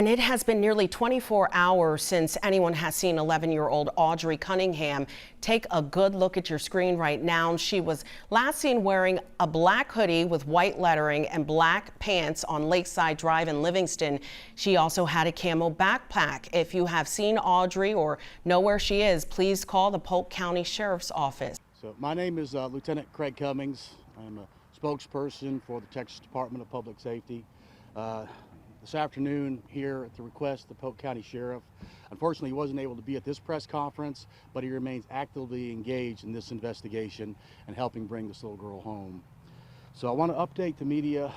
And it has been nearly 24 hours since anyone has seen 11-year-old Audrii Cunningham. Take a good look at your screen right now. She was last seen wearing a black hoodie with white lettering and black pants on Lakeside Drive in Livingston. She also had a camo backpack. If you have seen Audrii or know where she is, please call the Polk County Sheriff's Office. So my name is Lieutenant Craig Cummings. I'm a spokesperson for the Texas Department of Public Safety. This afternoon here at the request of the Polk County Sheriff. Unfortunately, he wasn't able to be at this press conference, but he remains actively engaged in this investigation and helping bring this little girl home. So I want to update the media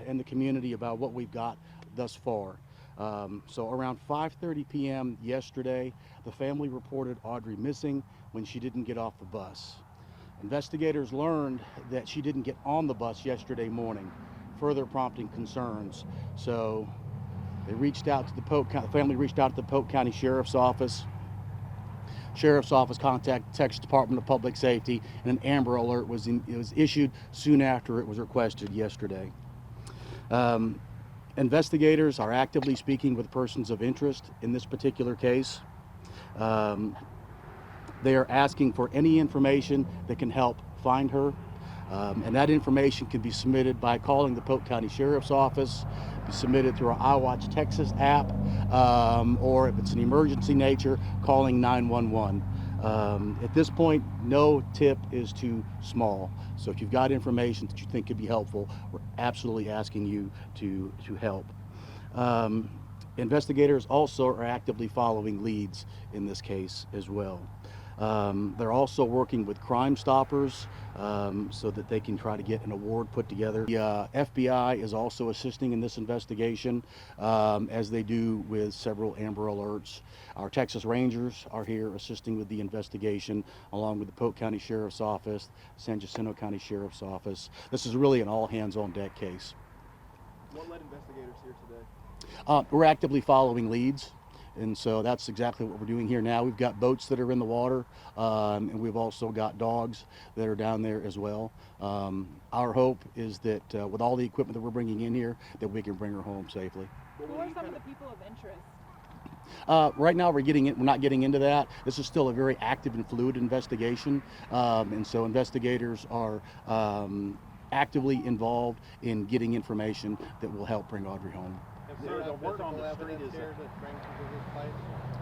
and the community about what we've got thus far. So around 5:30 p.m. yesterday, the family reported Audrii missing when she didn't get off the bus. Investigators learned that she didn't get on the bus yesterday morning, further prompting concerns. So they reached out to the family reached out to the Polk County Sheriff's Office. Sheriff's Office contacted the Texas Department of Public Safety, and an Amber Alert was issued soon after it was requested yesterday. Investigators are actively speaking with persons of interest in this particular case. They are asking for any information that can help find her. And that information can be submitted by calling the Polk County Sheriff's Office, be submitted through our iWatch Texas app, or if it's an emergency nature, calling 911. At this point, no tip is too small. So if you've got information that you think could be helpful, we're absolutely asking you to help. Investigators also are actively following leads in this case as well. They're also working with Crime Stoppers so that they can try to get an award put together. The FBI is also assisting in this investigation, as they do with several Amber Alerts. Our Texas Rangers are here assisting with the investigation, along with the Polk County Sheriff's Office, San Jacinto County Sheriff's Office. This is really an all-hands-on-deck case. What led investigators here today? We're actively following leads. And so that's exactly what we're doing here now. We've got boats that are in the water, and we've also got dogs that are down there as well. Our hope is that with all the equipment that we're bringing in here, that we can bring her home safely. Who are some of the people of interest? Right now we're not getting into that. This is still a very active and fluid investigation, and so investigators are actively involved in getting information that will help bring Audrii home. Sir, the word on the street is that brings you to this place?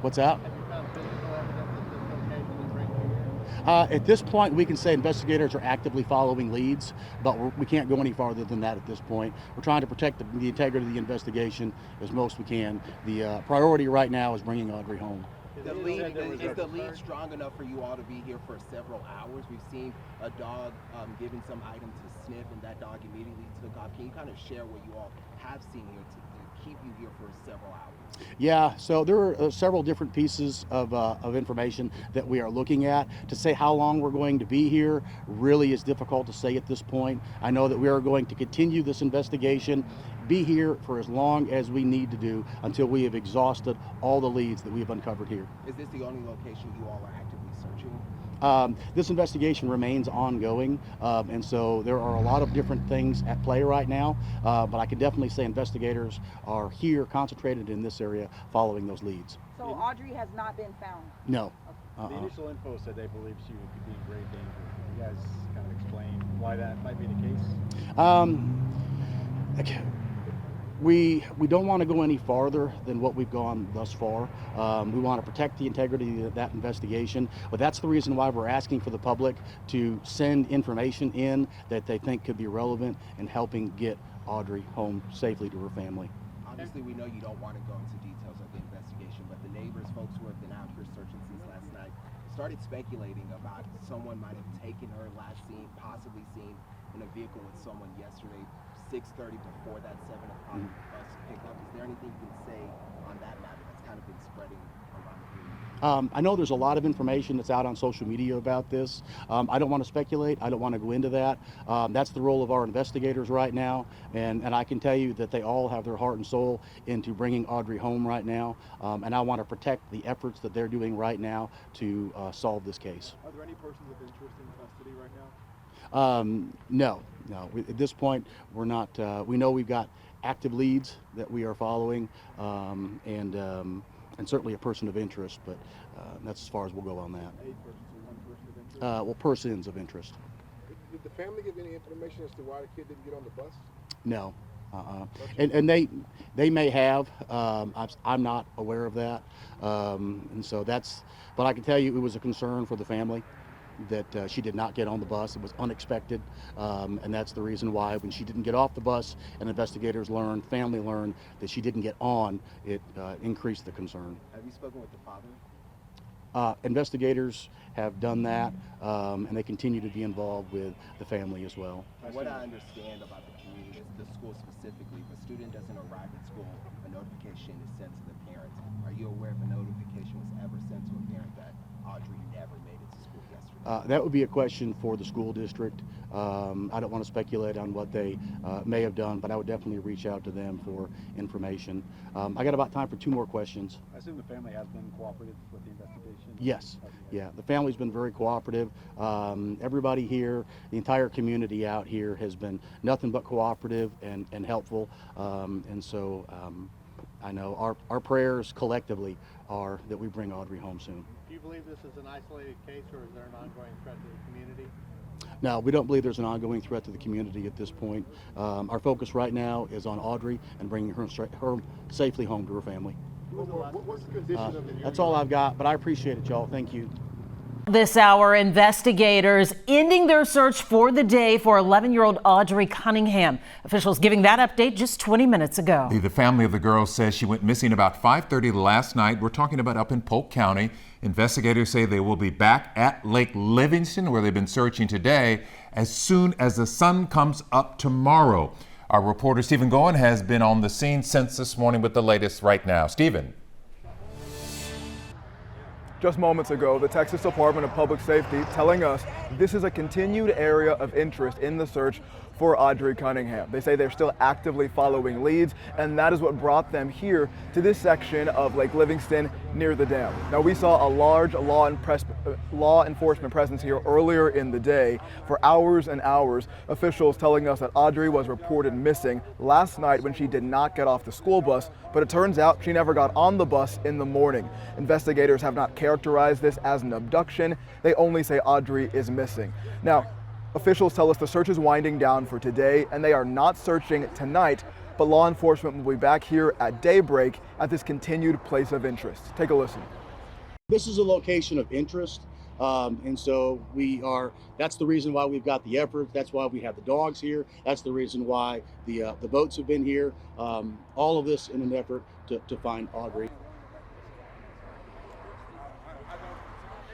What's that? Have you found physical evidence that this location is bringing you here? At this point, we can say investigators are actively following leads, but we can't go any farther than that at this point. We're trying to protect the integrity of the investigation as most we can. The priority right now is bringing Audrii home. Is the lead strong enough for you all to be here for several hours? We've seen a dog giving some item to sniff, and that dog immediately took off. Can you kind of share what you all have seen here to keep you here for several hours? Yeah, so there are several different pieces of information that we are looking at. To say how long we're going to be here really is difficult to say at this point. I know that we are going to continue this investigation, be here for as long as we need to do until we have exhausted all the leads that we have uncovered here. Is this the only location you all are actively searching? This investigation remains ongoing, and so there are a lot of different things at play right now, but I can definitely say investigators are here concentrated in this area following those leads. So Audrii has not been found? No. The initial info said they believe she would be in great danger. Can you guys kind of explain why that might be the case? We don't want to go any farther than what we've gone thus far. We want to protect the integrity of that investigation, but that's the reason why we're asking for the public to send information in that they think could be relevant in helping get Audrii home safely to her family. Obviously, we know you don't want to go into details of the investigation, but the neighbors, folks who have been out here searching since last night, started speculating about someone might have taken her last seen, possibly seen in a vehicle with someone yesterday, 6:30 before that 7 o'clock bus pickup. Is there anything you can say on that matter that's kind of been spreading around the community? I know there's a lot of information that's out on social media about this. I don't want to speculate. I don't want to go into that. That's the role of our investigators right now, and I can tell you that they all have their heart and soul into bringing Audrii home right now, and I want to protect the efforts that they're doing right now to solve this case. Are there any persons of interest in custody right now? No. At this point, we're not. We know we've got active leads that we are following, and certainly a person of interest, but that's as far as we'll go on that. 8 persons or 1 person of interest? Well, persons of interest. Did the family give any information as to why the kid didn't get on the bus? No. And they may have. I'm not aware of that. And so but I can tell you it was a concern for the family that she did not get on the bus. It was unexpected. And that's the reason why when she didn't get off the bus and investigators family learned that she didn't get on, it increased the concern. Have you spoken with the father? Investigators have done that, and they continue to be involved with the family as well. What I understand about the community is the school specifically, if a student doesn't arrive at school, a notification is sent to the parents. Are you aware if a notification was ever sent to a parent that Audrii never made it to school yesterday? That would be a question for the school district. I don't want to speculate on what they may have done, but I would definitely reach out to them for information. I got about time for 2 more questions. I assume the family has been cooperative with the investigation? Yes. Yeah, the family's been very cooperative. Everybody here, the entire community out here has been nothing but cooperative and helpful. And so I know our prayers collectively are that we bring Audrii home soon. Do you believe this is an isolated case, or is there an ongoing threat to the community? No, we don't believe there's an ongoing threat to the community at this point. Our focus right now is on Audrii and bringing her safely home to her family. What's the condition of the That's all I've got, but I appreciate it, y'all. Thank you. This hour, investigators ending their search for the day for 11-year-old Audrii Cunningham. Officials giving that update just 20 minutes ago. The family of the girl says she went missing about 5:30 last night. We're talking about up in Polk County. Investigators say they will be back at Lake Livingston, where they've been searching today, as soon as the sun comes up tomorrow. Our reporter Stephen Goen has been on the scene since this morning with the latest right now. Stephen. Just moments ago, the Texas Department of Public Safety telling us this is a continued area of interest in the search for Audrii Cunningham. They say they're still actively following leads, and that is what brought them here to this section of Lake Livingston near the dam. Now, we saw a large law enforcement presence here earlier in the day for hours and hours. Officials telling us that Audrii was reported missing last night when she did not get off the school bus, but it turns out she never got on the bus in the morning. Investigators have not characterized this as an abduction. They only say Audrii is missing. Now, officials tell us the search is winding down for today, and they are not searching tonight, but law enforcement will be back here at daybreak at this continued place of interest. Take a listen. This is a location of interest, and so that's the reason why we've got the effort. That's why we have the dogs here. That's the reason why the boats have been here. All of this in an effort to find Audrii.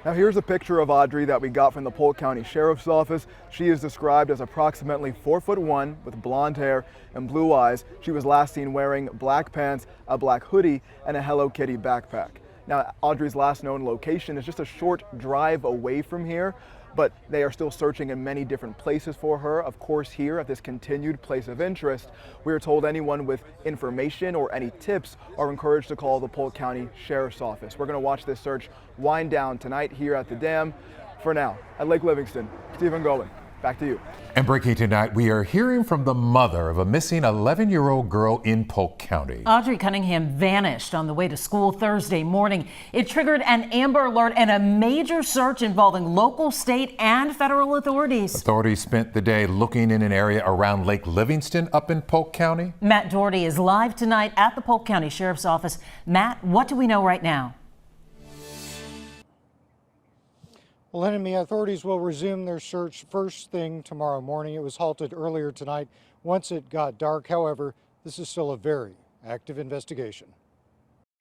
Now here's a picture of Audrii that we got from the Polk County Sheriff's Office. She is described as approximately 4'1" with blonde hair and blue eyes. She was last seen wearing black pants, a black hoodie, and a Hello Kitty backpack. Now Audrii's last known location is just a short drive away from here, but they are still searching in many different places for her. Of course, here at this continued place of interest, we are told anyone with information or any tips are encouraged to call the Polk County Sheriff's Office. We're going to watch this search wind down tonight here at the dam. For now, at Lake Livingston, Stephen Goen, back to you. And breaking tonight, we are hearing from the mother of a missing 11-year-old girl in Polk County. Audrii Cunningham vanished on the way to school Thursday morning. It triggered an Amber Alert and a major search involving local, state, and federal authorities. Authorities spent the day looking in an area around Lake Livingston up in Polk County. Matt Doherty is live tonight at the Polk County Sheriff's Office. Matt, what do we know right now? Well, enemy authorities will resume their search first thing tomorrow morning. It was halted earlier tonight once it got dark. However, this is still a very active investigation.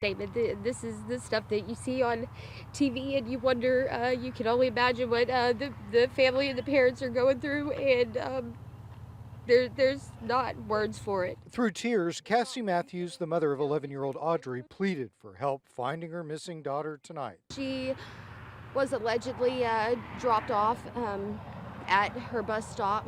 David, this is the stuff that you see on TV, and you wonder, you can only imagine what the family and the parents are going through, and there's not words for it. Through tears, Cassie Matthews, the mother of 11-year-old Audrii, pleaded for help finding her missing daughter tonight. She was allegedly dropped off at her bus stop,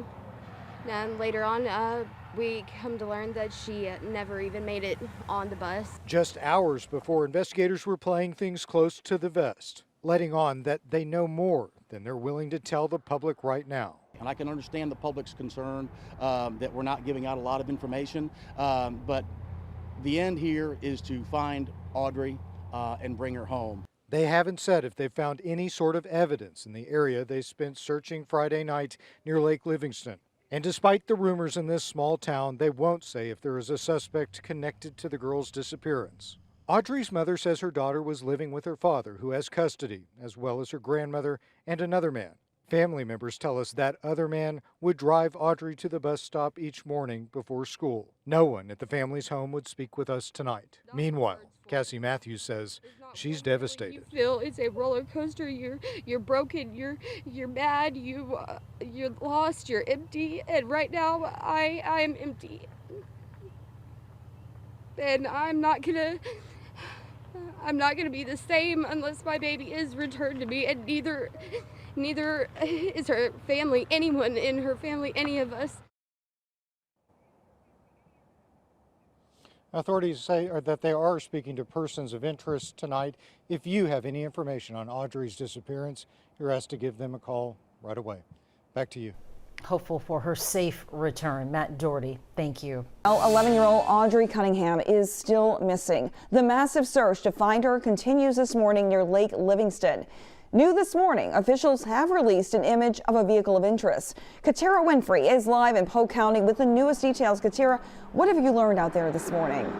and later on we come to learn that she never even made it on the bus. Just hours before, investigators were playing things close to the vest, letting on that they know more than they're willing to tell the public right now. And I can understand the public's concern that we're not giving out a lot of information, but the end here is to find Audrii and bring her home. They haven't said if they've found any sort of evidence in the area they spent searching Friday night near Lake Livingston. And despite the rumors in this small town, they won't say if there is a suspect connected to the girl's disappearance. Audrii's mother says her daughter was living with her father, who has custody, as well as her grandmother and another man. Family members tell us that other man would drive Audrii to the bus stop each morning before school. No one at the family's home would speak with us tonight. Meanwhile, Cassie Matthews says she's devastated. You feel it's a roller coaster. You're broken. You're mad. You're lost. You're empty. And right now, I am empty. And I'm not gonna be the same unless my baby is returned to me. And neither is her family, anyone in her family, any of us. Authorities say that they are speaking to persons of interest tonight. If you have any information on Audrii's disappearance, you're asked to give them a call right away. Back to you. Hopeful for her safe return. Matt Doherty, thank you. 11-year-old Audrii Cunningham is still missing. The massive search to find her continues this morning near Lake Livingston. New this morning, officials have released an image of a vehicle of interest. Katira Winfrey is live in Polk County with the newest details. Katira, what have you learned out there this morning?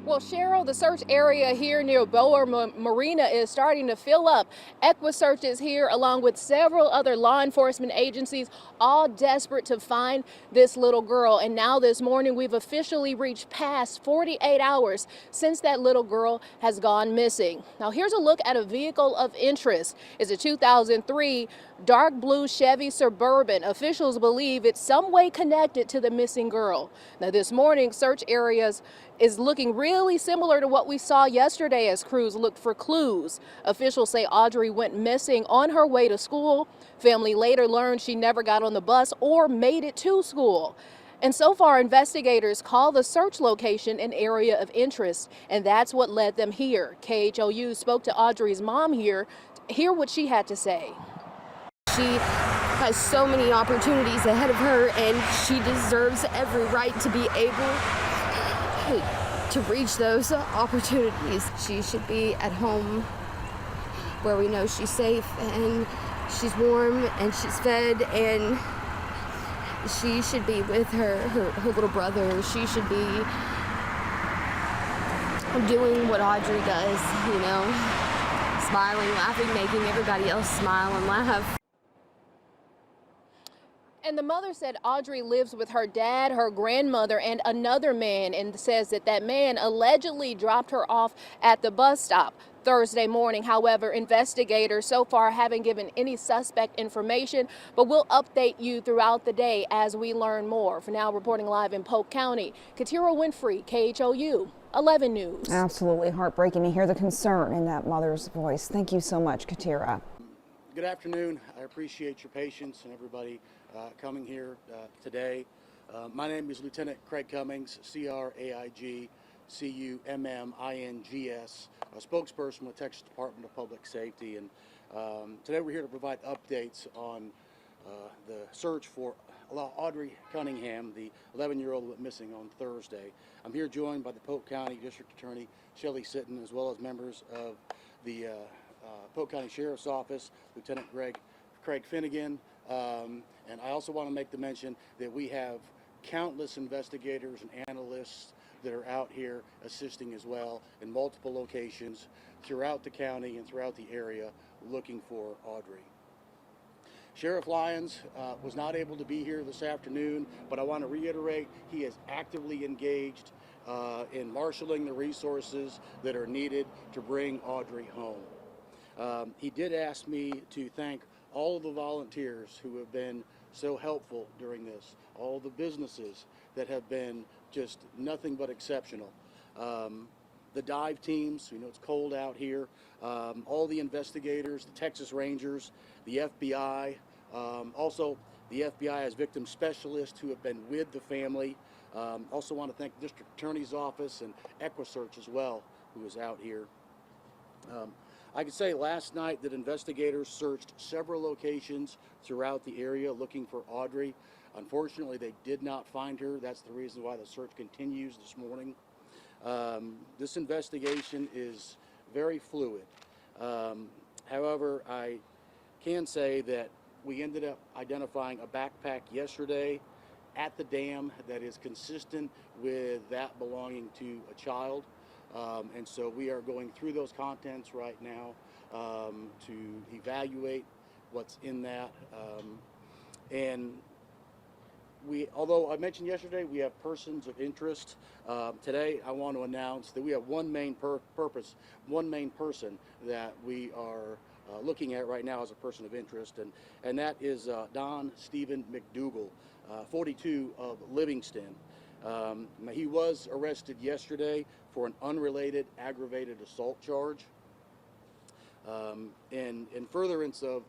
Well, Cheryl, the search area here near Bower Marina is starting to fill up. EquiSearch is here along with several other law enforcement agencies, all desperate to find this little girl. And now this morning, we've officially reached past 48 hours since that little girl has gone missing. Now, here's a look at a vehicle of interest. It's a 2003 dark blue Chevy Suburban. Officials believe it's some way connected to the missing girl. Now, this morning, search areas is looking really similar to what we saw yesterday as crews looked for clues. Officials say Audrii went missing on her way to school. Family later learned she never got on the bus or made it to school. And so far, investigators call the search location an area of interest, and that's what led them here. KHOU spoke to Audrii's mom here to hear what she had to say. She has so many opportunities ahead of her, and she deserves every right to be able to reach those opportunities. She should be at home where we know she's safe and she's warm and she's fed, and she should be with her little brother. She should be doing what Audrii does, you know, smiling, laughing, making everybody else smile and laugh. And the mother said Audrii lives with her dad, her grandmother, and another man, and says that that man allegedly dropped her off at the bus stop Thursday morning. However, investigators so far haven't given any suspect information, but we'll update you throughout the day as we learn more. For now, reporting live in Polk County, Katira Winfrey, KHOU 11 News. Absolutely heartbreaking to hear the concern in that mother's voice. Thank you so much, Katira. Good afternoon. I appreciate your patience and everybody coming here today. My name is Lieutenant Craig Cummings, CRAIG CUMMINGS, a spokesperson with Texas Department of Public Safety, and today we're here to provide updates on the search for Audrii Cunningham, the 11-year-old who went missing on Thursday. I'm here joined by the Polk County District Attorney Shelley Sitton, as well as members of the Polk County Sheriff's Office, Lieutenant Craig Finnegan, and I also want to make the mention that we have countless investigators and analysts that are out here assisting as well in multiple locations throughout the county and throughout the area looking for Audrii. Sheriff Lyons was not able to be here this afternoon, but I want to reiterate he is actively engaged in marshaling the resources that are needed to bring Audrii home. He did ask me to thank all of the volunteers who have been so helpful during this, all the businesses that have been just nothing but exceptional. The dive teams, you know it's cold out here, all the investigators, the Texas Rangers, the FBI, also the FBI as victim specialists who have been with the family. Also want to thank the District Attorney's Office and EquiSearch as well, who is out here. I can say last night that investigators searched several locations throughout the area looking for Audrii. Unfortunately, they did not find her. That's the reason why the search continues this morning. This investigation is very fluid. However, I can say that we ended up identifying a backpack yesterday at the dam that is consistent with that belonging to a child. And so we are going through those contents right now to evaluate what's in that. And although I mentioned yesterday, we have persons of interest. Today, I want to announce that we have one main person that we are looking at right now as a person of interest, and that is Don Stephen McDougal, 42 of Livingston. He was arrested yesterday for an unrelated aggravated assault charge. In furtherance of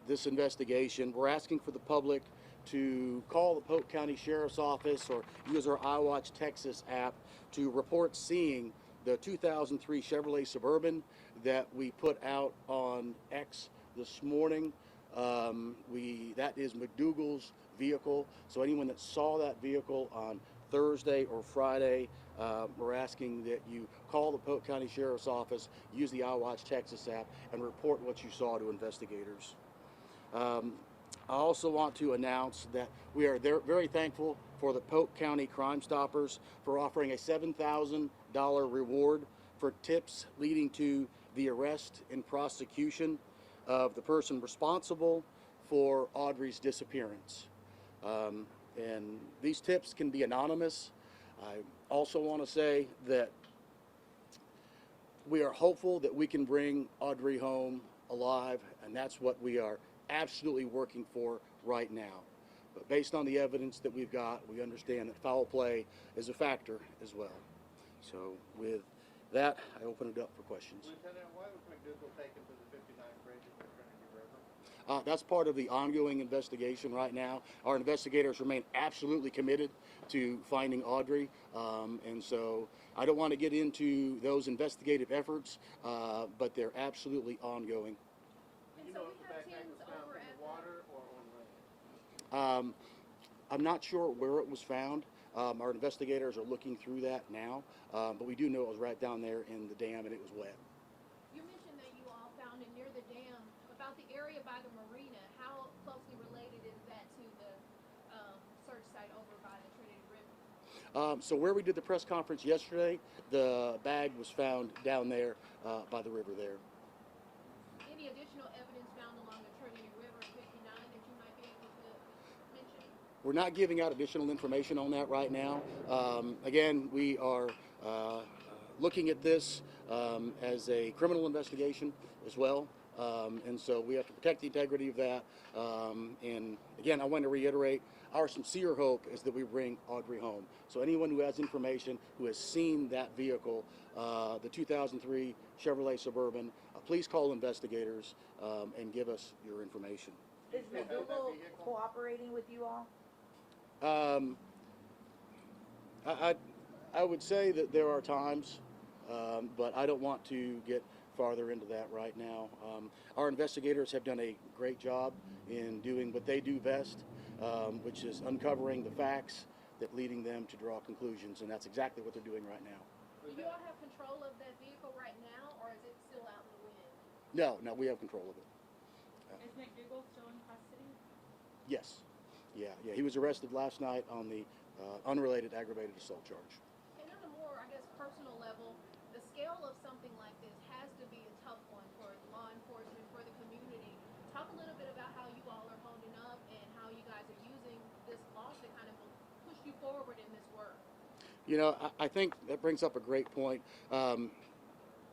this investigation, we're asking for the public to call the Polk County Sheriff's Office or use our iWatch Texas app to report seeing the 2003 Chevrolet Suburban that we put out on X this morning. That is McDougal's vehicle. So anyone that saw that vehicle on Thursday or Friday, we're asking that you call the Polk County Sheriff's Office, use the iWatch Texas app, and report what you saw to investigators. I also want to announce that we are very thankful for the Polk County Crime Stoppers for offering a $7,000 reward for tips leading to the arrest and prosecution of the person responsible for Audrii's disappearance. And these tips can be anonymous. I also want to say that we are hopeful that we can bring Audrii home alive, and that's what we are absolutely working for right now. But based on the evidence that we've got, we understand that foul play is a factor as well. So with that, I open it up for questions. Lieutenant, why was McDougal taken to the 59th bridge of the Trinity River? That's part of the ongoing investigation right now. Our investigators remain absolutely committed to finding Audrii, and so I don't want to get into those investigative efforts, but they're absolutely ongoing. Do you know if the backpack was found in the water or on land? I'm not sure where it was found. Our investigators are looking through that now, but we do know it was right down there in the dam and it was wet. You mentioned that you all found it near the dam. About the area by the marina, how closely related is that to the search site over by the Trinity River? So where we did the press conference yesterday, the bag was found down there by the river there. Any additional evidence found along the Trinity River 59 that you might be able to mention? We're not giving out additional information on that right now. Again, we are looking at this as a criminal investigation as well. And so we have to protect the integrity of that. And again, I want to reiterate, our sincere hope is that we bring Audrii home. So anyone who has information, who has seen that vehicle, the 2003 Chevrolet Suburban, please call investigators and give us your information. Is McDougal cooperating with you all? I would say that there are times, but I don't want to get farther into that right now. Our investigators have done a great job in doing what they do best, which is uncovering the facts that leading them to draw conclusions, and that's exactly what they're doing right now. Do you all have control of that vehicle right now, or is it still out in the wind? No, we have control of it. Is McDougal still in custody? Yes. Yeah. He was arrested last night on the unrelated aggravated assault charge. And on a more, I guess, personal level, the scale of something like this has to be a tough one for law enforcement, for the community. Talk a little bit about how you all are holding up and how you guys are using this loss to kind of push you forward in this work. You know, I think that brings up a great point.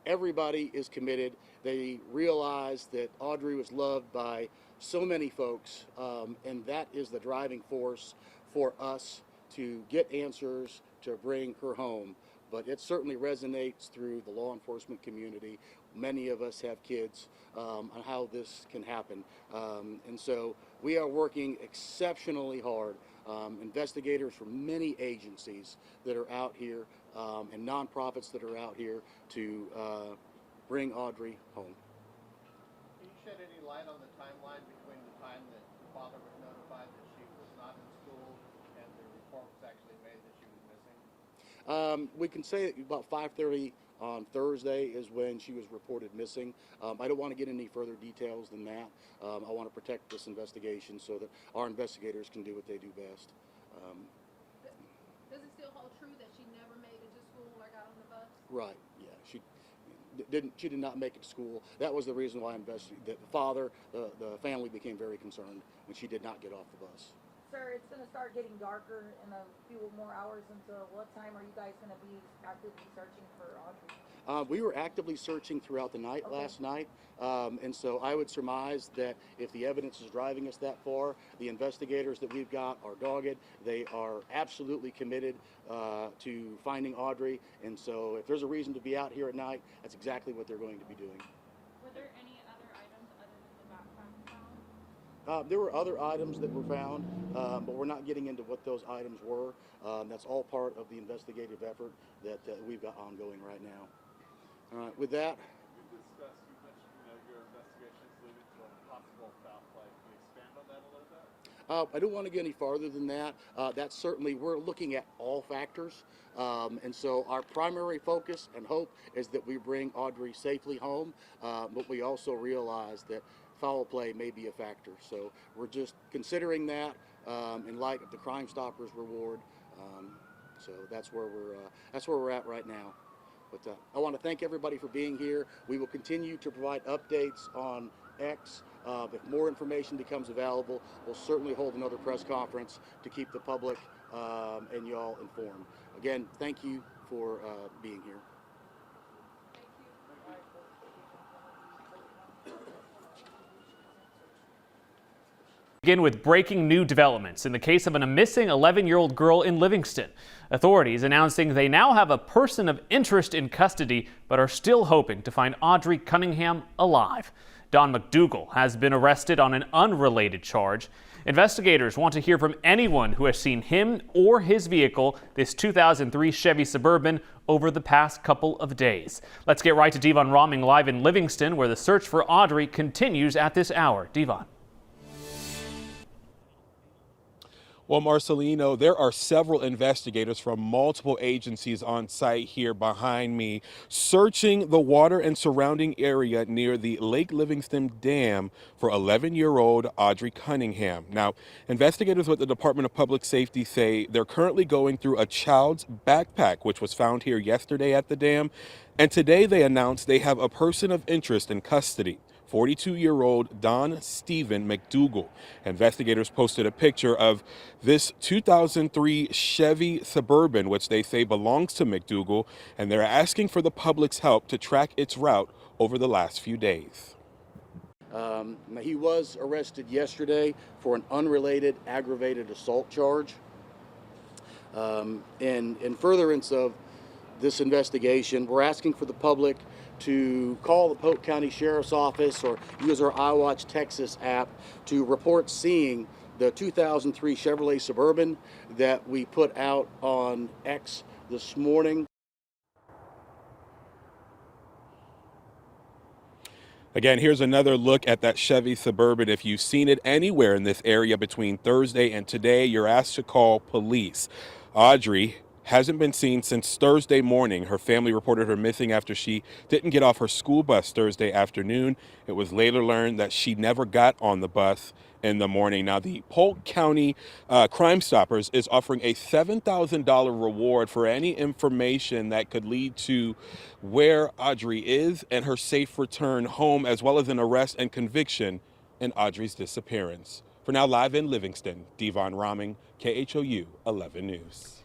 Everybody is committed. They realize that Audrii was loved by so many folks, and that is the driving force for us to get answers to bring her home. But it certainly resonates through the law enforcement community. Many of us have kids on how this can happen. And so we are working exceptionally hard. Investigators from many agencies that are out here and nonprofits that are out here to bring Audrii home. Can you shed any light on the timeline between the time that the father was notified that she was not in school and the report was actually made that she was missing? We can say about 5:30 on Thursday is when she was reported missing. I don't want to get any further details than that. I want to protect this investigation so that our investigators can do what they do best. Does it still hold true that she never made it to school or got on the bus? Right. Yeah. She did not make it to school. That was the reason why the father, the family became very concerned when she did not get off the bus. Sir, it's gonna start getting darker in a few more hours. Until what time are you guys gonna be actively searching for Audrii? We were actively searching throughout the night last night, and so I would surmise that if the evidence is driving us that far, the investigators that we've got are dogged. They are absolutely committed to finding Audrii, and so if there's a reason to be out here at night, that's exactly what they're going to be doing. Were there any other items other than the backpack found? There were other items that were found, but we're not getting into what those items were. That's all part of the investigative effort that we've got ongoing right now. All right, with that. You mentioned, your investigation is leading to a possible foul play. Can you expand on that a little bit? I don't want to get any farther than that. That's certainly, we're looking at all factors. And so our primary focus and hope is that we bring Audrii safely home, but we also realize that foul play may be a factor. So we're just considering that in light of the Crime Stoppers reward. So that's where we're at right now. But I want to thank everybody for being here. We will continue to provide updates on X. If more information becomes available, we'll certainly hold another press conference to keep the public and y'all informed. Again, thank you for being here. Begin with breaking new developments in the case of a missing 11-year-old girl in Livingston. Authorities announcing they now have a person of interest in custody, but are still hoping to find Audrii Cunningham alive. Don McDougal has been arrested on an unrelated charge. Investigators want to hear from anyone who has seen him or his vehicle, this 2003 Chevy Suburban, over the past couple of days. Let's get right to Devon Roming live in Livingston, where the search for Audrii continues at this hour. Devon. Well, Marcelino, there are several investigators from multiple agencies on site here behind me searching the water and surrounding area near the Lake Livingston Dam for 11-year-old Audrii Cunningham. Now, investigators with the Department of Public Safety say they're currently going through a child's backpack, which was found here yesterday at the dam. And today they announced they have a person of interest in custody. 42-year-old Don Stephen McDougal. Investigators posted a picture of this 2003 Chevy Suburban, which they say belongs to McDougal, and they're asking for the public's help to track its route over the last few days. He was arrested yesterday for an unrelated aggravated assault charge. In furtherance of this investigation, we're asking for the public to call the Polk County Sheriff's Office or use our iWatch Texas app to report seeing the 2003 Chevrolet Suburban that we put out on X this morning. Again, here's another look at that Chevy Suburban. If you've seen it anywhere in this area between Thursday and today, you're asked to call police. Audrii hasn't been seen since Thursday morning. Her family reported her missing after she didn't get off her school bus Thursday afternoon. It was later learned that she never got on the bus in the morning. Now, the Polk County Crime Stoppers is offering a $7,000 reward for any information that could lead to where Audrii is and her safe return home, as well as an arrest and conviction in Audrii's disappearance. For now, live in Livingston, Devon Roming, KHOU 11 News.